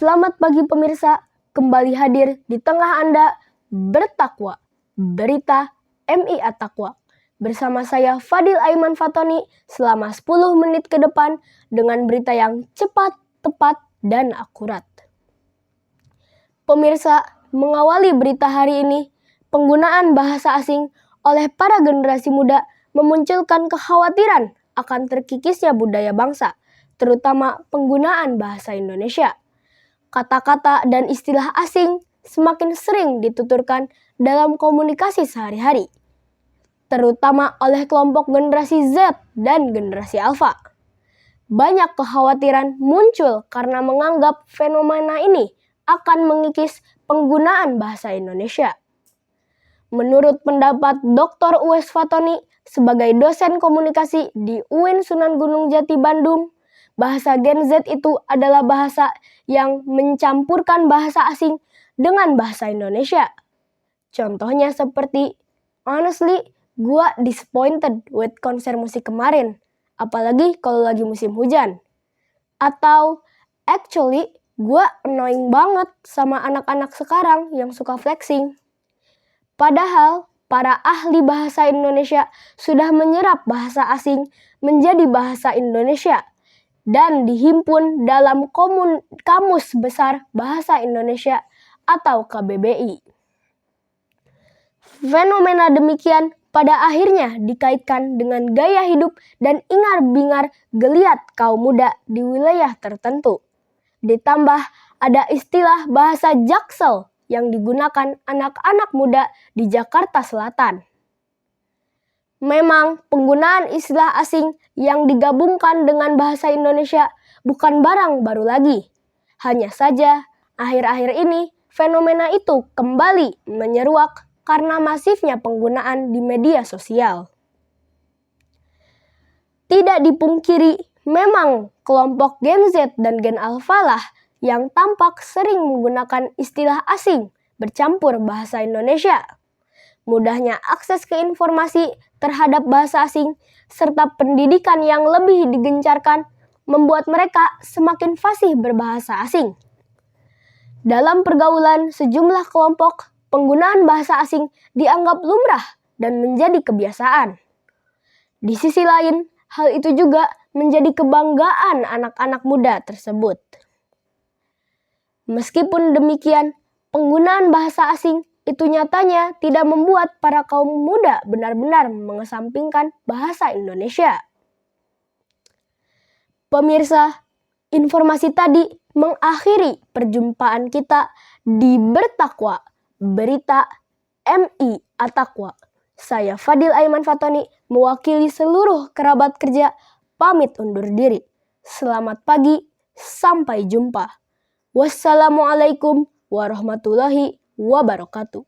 Selamat pagi pemirsa, kembali hadir di tengah Anda Bertakwa, berita MI At-Taqwa. Bersama saya Fadil Aiman Fatoni selama 10 menit ke depan dengan berita yang cepat, tepat, dan akurat. Pemirsa, mengawali berita hari ini, penggunaan bahasa asing oleh para generasi muda memunculkan kekhawatiran akan terkikisnya budaya bangsa, terutama penggunaan bahasa Indonesia. Kata-kata dan istilah asing semakin sering dituturkan dalam komunikasi sehari-hari, terutama oleh kelompok generasi Z dan generasi Alpha. Banyak kekhawatiran muncul karena menganggap fenomena ini akan mengikis penggunaan bahasa Indonesia. Menurut pendapat Dr. Uwais Fatoni sebagai dosen komunikasi di UIN Sunan Gunung Jati Bandung, bahasa Gen Z itu adalah bahasa yang mencampurkan bahasa asing dengan bahasa Indonesia. Contohnya seperti, honestly, gua disappointed with konser musik kemarin, apalagi kalau lagi musim hujan. Atau, actually, gua annoying banget sama anak-anak sekarang yang suka flexing. Padahal, para ahli bahasa Indonesia sudah menyerap bahasa asing menjadi bahasa Indonesia dan dihimpun dalam Kamus Besar Bahasa Indonesia atau KBBI. Fenomena demikian pada akhirnya dikaitkan dengan gaya hidup dan ingar-bingar geliat kaum muda di wilayah tertentu. Ditambah ada istilah bahasa Jaksel yang digunakan anak-anak muda di Jakarta Selatan. Memang penggunaan istilah asing yang digabungkan dengan bahasa Indonesia bukan barang baru lagi. Hanya saja, akhir-akhir ini fenomena itu kembali menyeruak karena masifnya penggunaan di media sosial. Tidak dipungkiri, memang kelompok Gen Z dan Gen Alpha lah yang tampak sering menggunakan istilah asing bercampur bahasa Indonesia. Mudahnya akses ke informasi terhadap bahasa asing serta pendidikan yang lebih digencarkan membuat mereka semakin fasih berbahasa asing. Dalam pergaulan sejumlah kelompok, penggunaan bahasa asing dianggap lumrah dan menjadi kebiasaan. Di sisi lain, hal itu juga menjadi kebanggaan anak-anak muda tersebut. Meskipun demikian, penggunaan bahasa asing itu nyatanya tidak membuat para kaum muda benar-benar mengesampingkan bahasa Indonesia. Pemirsa, informasi tadi mengakhiri perjumpaan kita di Bertakwa, berita MI At-Taqwa. Saya Fadil Aiman Fatoni mewakili seluruh kerabat kerja pamit undur diri. Selamat pagi, sampai jumpa. Wassalamualaikum warahmatullahi wabarakatuh.